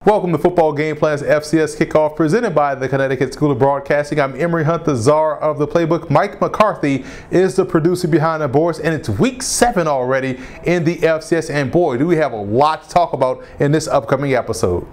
Welcome to Football Game Plan's FCS Kickoff presented by the Connecticut School of Broadcasting. I'm Emory Hunt, the czar of the playbook. Mike McCarthy is the producer behind the boards, and it's week 7 already in the FCS, and boy, do we have a lot to talk about in this upcoming episode.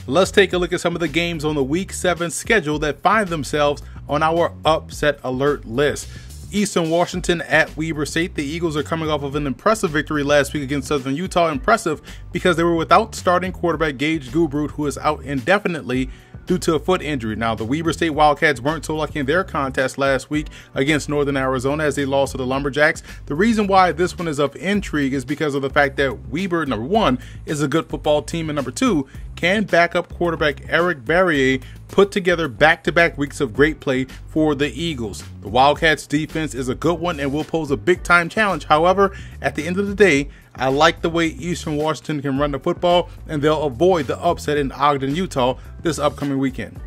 Let's take a look at some of the games on the Week 7 schedule that find themselves on our upset alert list. Eastern Washington at Weber State. The Eagles are coming off of an impressive victory last week against Southern Utah. Impressive because they were without starting quarterback Gage Gubrud, who is out indefinitely due to a foot injury. Now, the Weber State Wildcats weren't so lucky in their contest last week against Northern Arizona as they lost to the Lumberjacks. The reason why this one is of intrigue is because of the fact that Weber, number 1, is a good football team, and number 2, can backup quarterback Eric Barrier put together back-to-back weeks of great play for the Eagles. The Wildcats defense is a good one and will pose a big-time challenge. However, at the end of the day, I like the way Eastern Washington can run the football, and they'll avoid the upset in Ogden, Utah this upcoming weekend.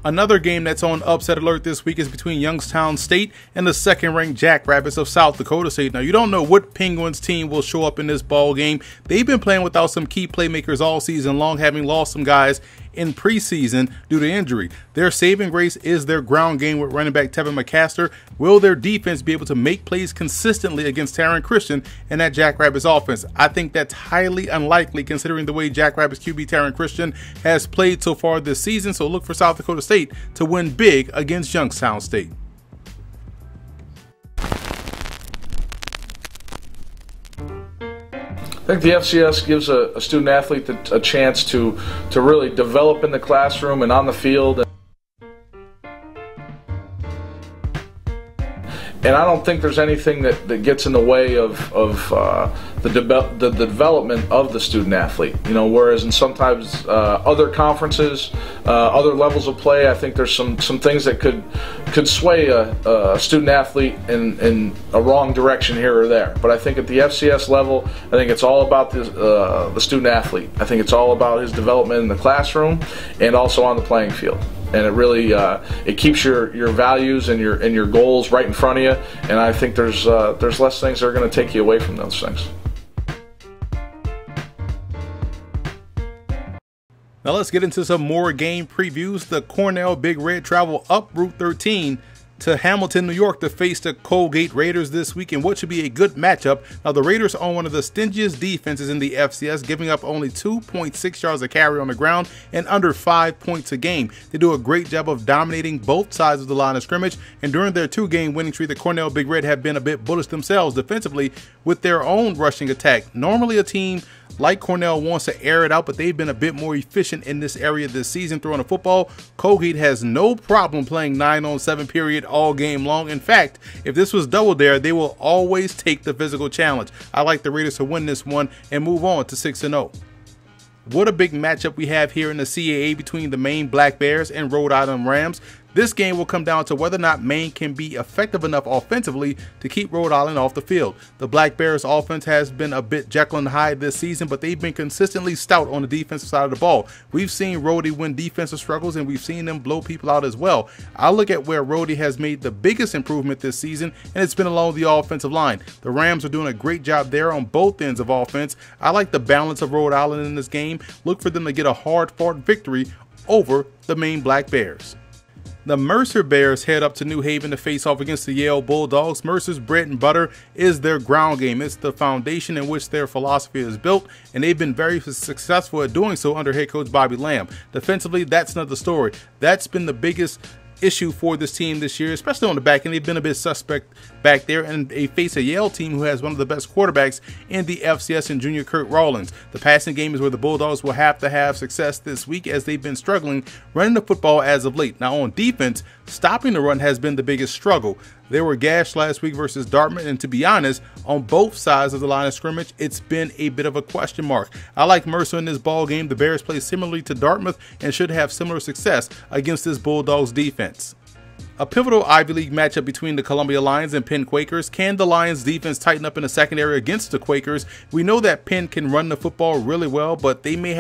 Another game that's on upset alert this week is between Youngstown State and the second-ranked Jackrabbits of South Dakota State. Now, you don't know what Penguins team will show up in this ball game. They've been playing without some key playmakers all season long, having lost some guys in preseason due to injury. Their saving grace is their ground game with running back Tevin McCaster. Will their defense be able to make plays consistently against Taryn Christian and that Jackrabbits offense? I think that's highly unlikely considering the way Jackrabbits QB Taryn Christian has played so far this season. So look for South Dakota State to win big against Youngstown State. I think the FCS gives a student athlete a chance to really develop in the classroom and on the field. And I don't think there's anything that gets in the way of the development of the student athlete. You know, whereas in sometimes other conferences, other levels of play, I think there's some things that could sway a student athlete in a wrong direction here or there. But I think at the FCS level, I think it's all about the student athlete. I think it's all about his development in the classroom and also on the playing field. And it really it keeps your values and your goals right in front of you. And I think there's less things that are going to take you away from those things. Now let's get into some more game previews. The Cornell Big Red travel up Route 13 to Hamilton, New York to face the Colgate Raiders this week in what should be a good matchup. Now, the Raiders are one of the stingiest defenses in the FCS, giving up only 2.6 yards a carry on the ground and under 5 points a game. They do a great job of dominating both sides of the line of scrimmage, and during their 2-game winning streak, the Cornell Big Red have been a bit bullish themselves defensively with their own rushing attack. Normally a team like Cornell wants to air it out, but they've been a bit more efficient in this area this season throwing the football. Colgate has no problem playing 9-on-7 period all game long. In fact, if this was double dare, they will always take the physical challenge. I like the Raiders to win this one and move on to 6-0. What a big matchup we have here in the CAA between the Maine Black Bears and Rhode Island Rams. This game will come down to whether or not Maine can be effective enough offensively to keep Rhode Island off the field. The Black Bears offense has been a bit Jekyll and Hyde this season, but they've been consistently stout on the defensive side of the ball. We've seen Rhodey win defensive struggles, and we've seen them blow people out as well. I look at where Rhodey has made the biggest improvement this season, and it's been along the offensive line. The Rams are doing a great job there on both ends of offense. I like the balance of Rhode Island in this game. Look for them to get a hard-fought victory over the Maine Black Bears. The Mercer Bears head up to New Haven to face off against the Yale Bulldogs. Mercer's bread and butter is their ground game. It's the foundation in which their philosophy is built, and they've been very successful at doing so under head coach Bobby Lamb. Defensively, that's another story. That's been the biggest issue for this team this year, especially on the back end. They've been a bit suspect back there, and they face a Yale team who has one of the best quarterbacks in the FCS in junior Kurt Rawlings. The passing game is where the Bulldogs will have to have success this week as they've been struggling running the football as of late. Now on defense, stopping the run has been the biggest struggle. They were gashed last week versus Dartmouth, and to be honest, on both sides of the line of scrimmage, it's been a bit of a question mark. I like Mercer in this ball game. The Bears play similarly to Dartmouth and should have similar success against this Bulldogs defense. A pivotal Ivy League matchup between the Columbia Lions and Penn Quakers. Can the Lions defense tighten up in the secondary against the Quakers? We know that Penn can run the football really well, but they may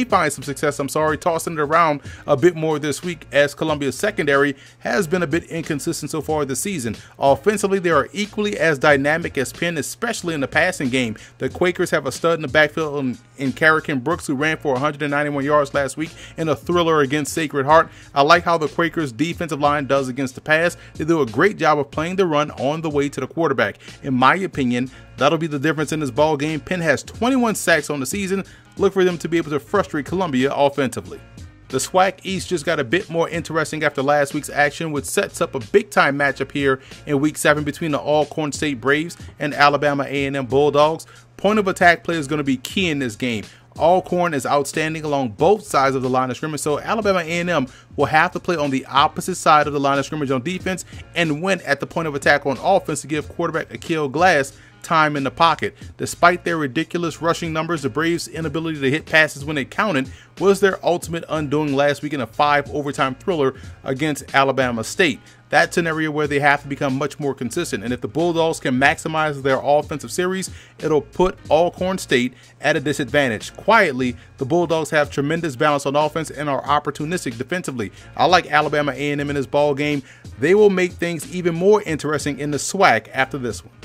find some success, tossing it around a bit more this week, as Columbia's secondary has been a bit inconsistent so far this season. Offensively, they are equally as dynamic as Penn, especially in the passing game. The Quakers have a stud in the backfield in Carrican Brooks, who ran for 191 yards last week in a thriller against Sacred Heart. I like how the Quakers defensive line does against the pass. They do a great job of playing the run on the way to the quarterback. In my opinion, that'll be the difference in this ball game. Penn has 21 sacks on the season. Look for them to be able to frustrate Columbia offensively. The SWAC East just got a bit more interesting after last week's action, which sets up a big-time matchup here in Week 7 between the Alcorn State Braves and Alabama A&M Bulldogs. Point of attack play is going to be key in this game. Alcorn is outstanding along both sides of the line of scrimmage, so Alabama A&M will have to play on the opposite side of the line of scrimmage on defense and win at the point of attack on offense to give quarterback Akil Glass time in the pocket. Despite their ridiculous rushing numbers, the Braves' inability to hit passes when it counted was their ultimate undoing last week in a 5-overtime thriller against Alabama State. That's an area where they have to become much more consistent, and if the Bulldogs can maximize their offensive series, it'll put Alcorn State at a disadvantage. Quietly, the Bulldogs have tremendous balance on offense and are opportunistic defensively. I like Alabama A&M in this ball game. They will make things even more interesting in the SWAC after this one.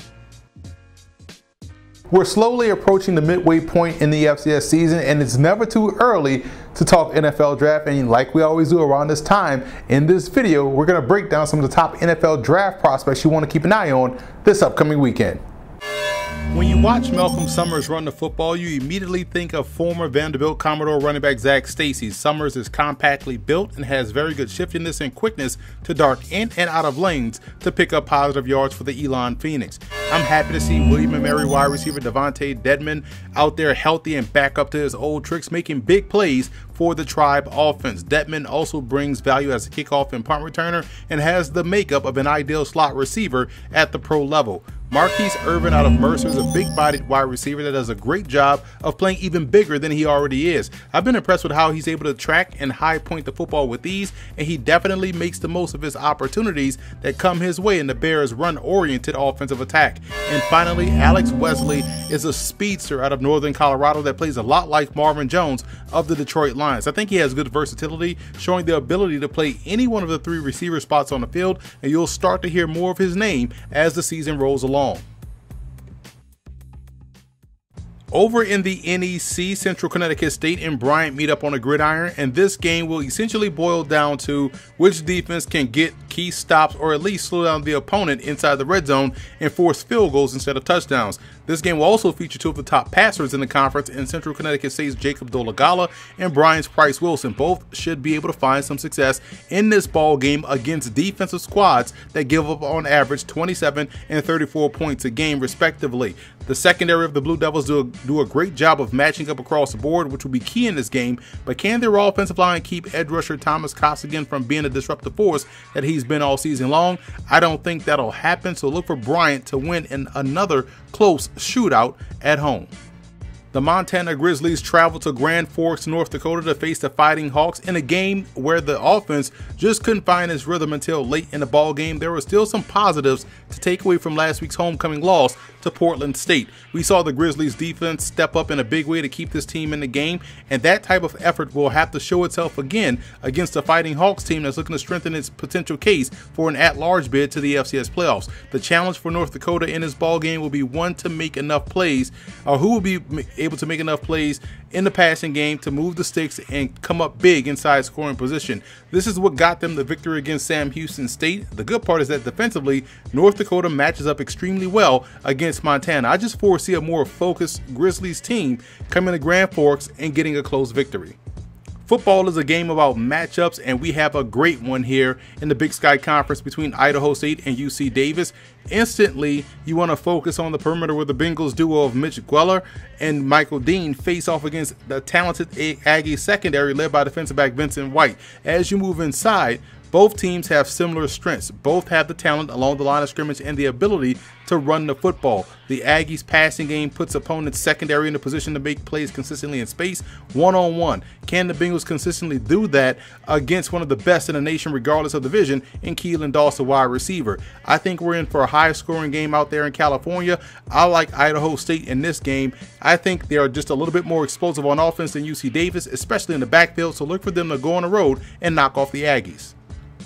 We're slowly approaching the midway point in the FCS season, and it's never too early to talk NFL draft. And like we always do around this time, in this video, we're going to break down some of the top NFL draft prospects you want to keep an eye on this upcoming weekend. When you watch Malcolm Summers run the football, you immediately think of former Vanderbilt Commodore running back Zach Stacy. Summers is compactly built and has very good shiftiness and quickness to dart in and out of lanes to pick up positive yards for the Elon Phoenix. I'm happy to see William & Mary wide receiver Devontae Dedman out there healthy and back up to his old tricks, making big plays for the Tribe offense. Dedman also brings value as a kickoff and punt returner and has the makeup of an ideal slot receiver at the pro level. Marquise Irvin out of Mercer is a big-bodied wide receiver that does a great job of playing even bigger than he already is. I've been impressed with how he's able to track and high point the football with ease, and he definitely makes the most of his opportunities that come his way in the Bears' run-oriented offensive attack. And finally, Alex Wesley is a speedster out of Northern Colorado that plays a lot like Marvin Jones of the Detroit Lions. I think he has good versatility, showing the ability to play any one of the 3 receiver spots on the field, and you'll start to hear more of his name as the season rolls along. Over in the NEC, Central Connecticut State and Bryant meet up on a gridiron, and this game will essentially boil down to which defense can get key stops or at least slow down the opponent inside the red zone and force field goals instead of touchdowns. This game will also feature 2 of the top passers in the conference in Central Connecticut State's Jacob Dolagala and Bryant's Price Wilson. Both should be able to find some success in this ball game against defensive squads that give up on average 27 and 34 points a game respectively. The secondary of the Blue Devils do a great job of matching up across the board, which will be key in this game, but can their offensive line keep edge rusher Thomas Costigan from being a disruptive force that he's been all season long? I don't think that'll happen, so look for Bryant to win in another close shootout at home. The Montana Grizzlies travel to Grand Forks, North Dakota to face the Fighting Hawks in a game where the offense just couldn't find its rhythm until late in the ball game. There were still some positives to take away from last week's homecoming loss to Portland State. We saw the Grizzlies defense step up in a big way to keep this team in the game, and that type of effort will have to show itself again against the Fighting Hawks team that's looking to strengthen its potential case for an at-large bid to the FCS playoffs. The challenge for North Dakota in this ball game will be one to make enough plays, or who will be able to make enough plays in the passing game to move the sticks and come up big inside scoring position. This is what got them the victory against Sam Houston State. The good part is that defensively, North Dakota matches up extremely well against Montana. I just foresee a more focused Grizzlies team coming to Grand Forks and getting a close victory. Football is a game about matchups, and we have a great one here in the Big Sky Conference between Idaho State and UC Davis. Instantly, you want to focus on the perimeter where the Bengals duo of Mitch Gueller and Michael Dean face off against the talented Aggie secondary led by defensive back Vincent White. As you move inside, Both teams have similar strengths. Both have the talent along the line of scrimmage and the ability to run the football. The Aggies' passing game puts opponents secondary in a position to make plays consistently in space, one-on-one. Can the Bengals consistently do that against one of the best in the nation, regardless of division, in Keelan Dawson, wide receiver? I think we're in for a high-scoring game out there in California. I like Idaho State in this game. I think they are just a little bit more explosive on offense than UC Davis, especially in the backfield, so look for them to go on the road and knock off the Aggies.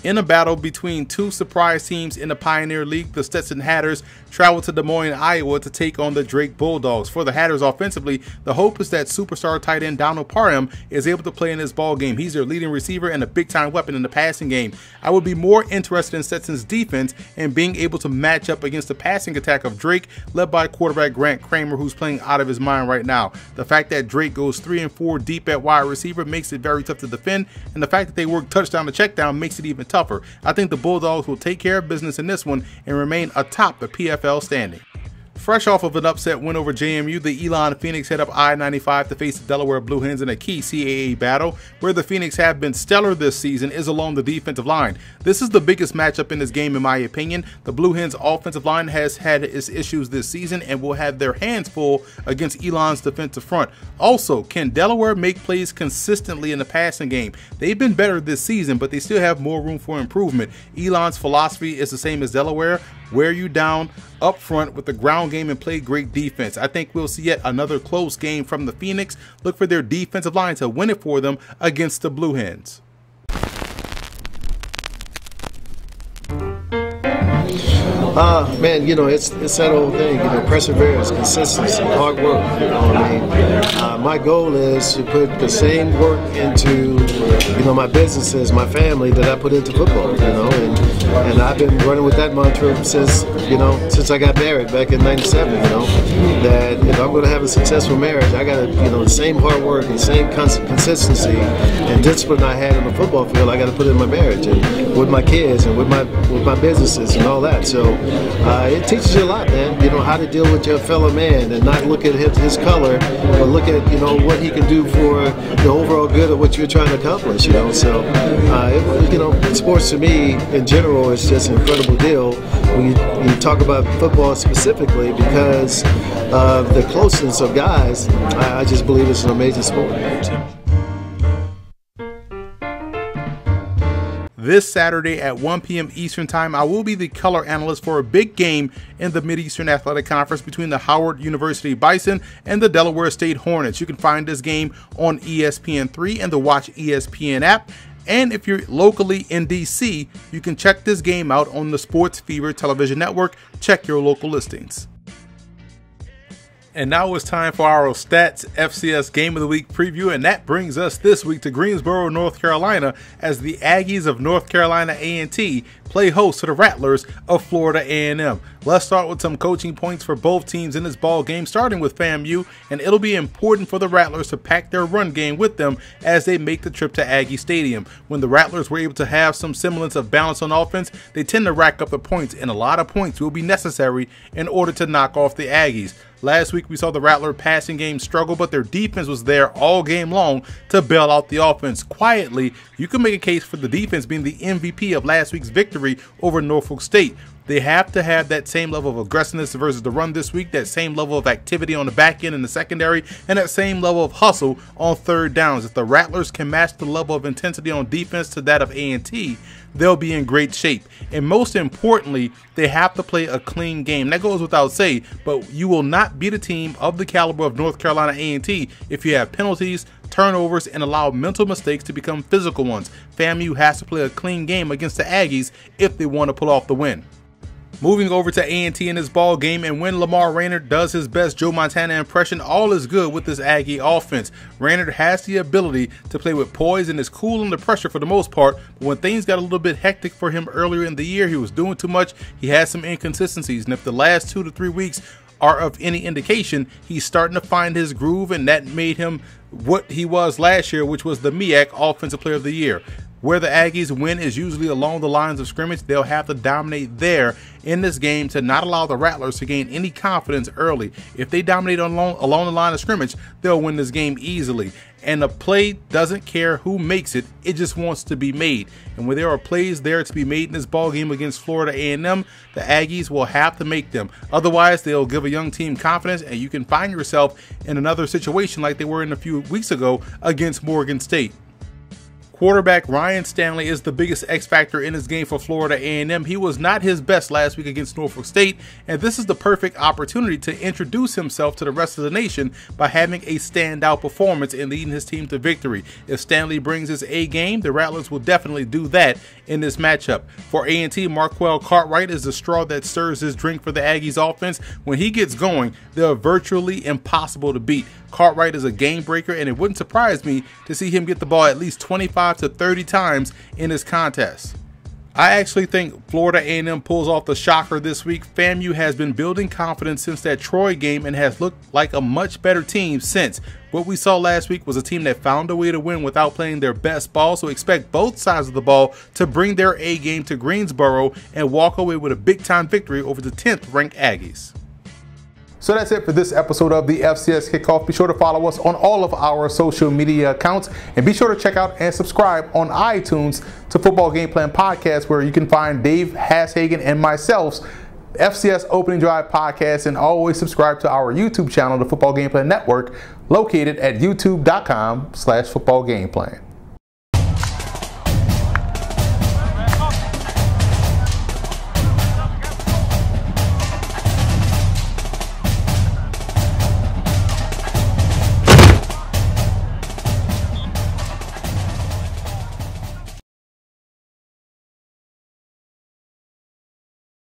In a battle between two surprise teams in the Pioneer League, the Stetson Hatters travel to Des Moines, Iowa to take on the Drake Bulldogs. For the Hatters offensively, the hope is that superstar tight end Donald Parham is able to play in this ball game. He's their leading receiver and a big-time weapon in the passing game. I would be more interested in Stetson's defense and being able to match up against the passing attack of Drake, led by quarterback Grant Kramer, who's playing out of his mind right now. The fact that Drake goes 3 and 4 deep at wide receiver makes it very tough to defend, and the fact that they work touchdown to check down makes it even tougher. I think the Bulldogs will take care of business in this one and remain atop the PFL standing. Fresh off of an upset win over JMU, the Elon Phoenix head up I-95 to face the Delaware Blue Hens in a key CAA battle. Where the Phoenix have been stellar this season is along the defensive line. This is the biggest matchup in this game in my opinion. The Blue Hens offensive line has had its issues this season and will have their hands full against Elon's defensive front. Also, can Delaware make plays consistently in the passing game? They've been better this season, but they still have more room for improvement. Elon's philosophy is the same as Delaware: wear you down up front with the ground game and play great defense. I think we'll see yet another close game from the Phoenix. Look for their defensive line to win it for them against the Blue Hens. Man, you know, it's that old thing, you know, perseverance, consistency, hard work, you know what I mean? My goal is to put the same work into, you know, my businesses, my family that I put into football, you know, and I've been running with that mantra since I got married back in '97, you know, that if I'm going to have a successful marriage, I got to, you know, the same hard work and same consistency and discipline I had on the football field, I got to put in my marriage and with my kids and with my businesses and all that. So it teaches you a lot, man. You know, how to deal with your fellow man and not look at his color, but look at, you know, what he can do for the overall good of what you're trying to accomplish, you know. So, you know, sports to me in general is just an incredible deal when you talk about football specifically because of the closeness of guys. I just believe it's an amazing sport. This Saturday at 1 p.m. Eastern Time, I will be the color analyst for a big game in the Mid-Eastern Athletic Conference between the Howard University Bison and the Delaware State Hornets. You can find this game on ESPN3 and the Watch ESPN app. And if you're locally in DC, you can check this game out on the Sports Fever television network. Check your local listings. And now it's time for our Stats FCS Game of the Week preview, and that brings us this week to Greensboro, North Carolina, as the Aggies of North Carolina A&T play host to the Rattlers of Florida A&M. Let's start with some coaching points for both teams in this ball game, starting with FAMU, and it'll be important for the Rattlers to pack their run game with them as they make the trip to Aggie Stadium. When the Rattlers were able to have some semblance of balance on offense, they tend to rack up the points, and a lot of points will be necessary in order to knock off the Aggies. Last week we saw the Rattler passing game struggle, but their defense was there all game long to bail out the offense. Quietly, you can make a case for the defense being the MVP of last week's victory over Norfolk State. They have to have that same level of aggressiveness versus the run this week, that same level of activity on the back end and the secondary, and that same level of hustle on third downs. If the Rattlers can match the level of intensity on defense to that of A&T, they'll be in great shape. And most importantly, they have to play a clean game. That goes without saying, but you will not beat a team of the caliber of North Carolina A&T if you have penalties, turnovers, and allow mental mistakes to become physical ones. FAMU has to play a clean game against the Aggies if they want to pull off the win. Moving over to A&T in this ball game, and when Lamar Raynard does his best Joe Montana impression, all is good with this Aggie offense. Raynard has the ability to play with poise and is cool under pressure for the most part, but when things got a little bit hectic for him earlier in the year, he was doing too much, he had some inconsistencies, and if the last 2 to 3 weeks are of any indication, he's starting to find his groove, and that made him what he was last year, which was the MEAC Offensive Player of the Year. Where the Aggies win is usually along the lines of scrimmage. They'll have to dominate there in this game to not allow the Rattlers to gain any confidence early. If they dominate along the line of scrimmage, they'll win this game easily. And the play doesn't care who makes it, it just wants to be made. And when there are plays there to be made in this ball game against Florida A&M, the Aggies will have to make them. Otherwise, they'll give a young team confidence, and you can find yourself in another situation like they were in a few weeks ago against Morgan State. Quarterback Ryan Stanley is the biggest X factor in this game for Florida A&M. He was not his best last week against Norfolk State, and this is the perfect opportunity to introduce himself to the rest of the nation by having a standout performance and leading his team to victory. If Stanley brings his A game, the Rattlers will definitely do that in this matchup. For A&T, Marquell Cartwright is the straw that stirs his drink for the Aggies offense. When he gets going, they're virtually impossible to beat. Cartwright is a game breaker, and it wouldn't surprise me to see him get the ball at least 25 to 30 times in this contest. I actually think Florida A&M pulls off the shocker this week. FAMU has been building confidence since that Troy game and has looked like a much better team since. What we saw last week was a team that found a way to win without playing their best ball, so expect both sides of the ball to bring their A game to Greensboro and walk away with a big-time victory over the 10th ranked Aggies. So that's it for this episode of the FCS Kickoff. Be sure to follow us on all of our social media accounts, and be sure to check out and subscribe on iTunes to Football Game Plan Podcast, where you can find Dave Hashagen and myself's FCS Opening Drive Podcast, and always subscribe to our YouTube channel, the Football Game Plan Network, located at youtube.com/footballgameplan.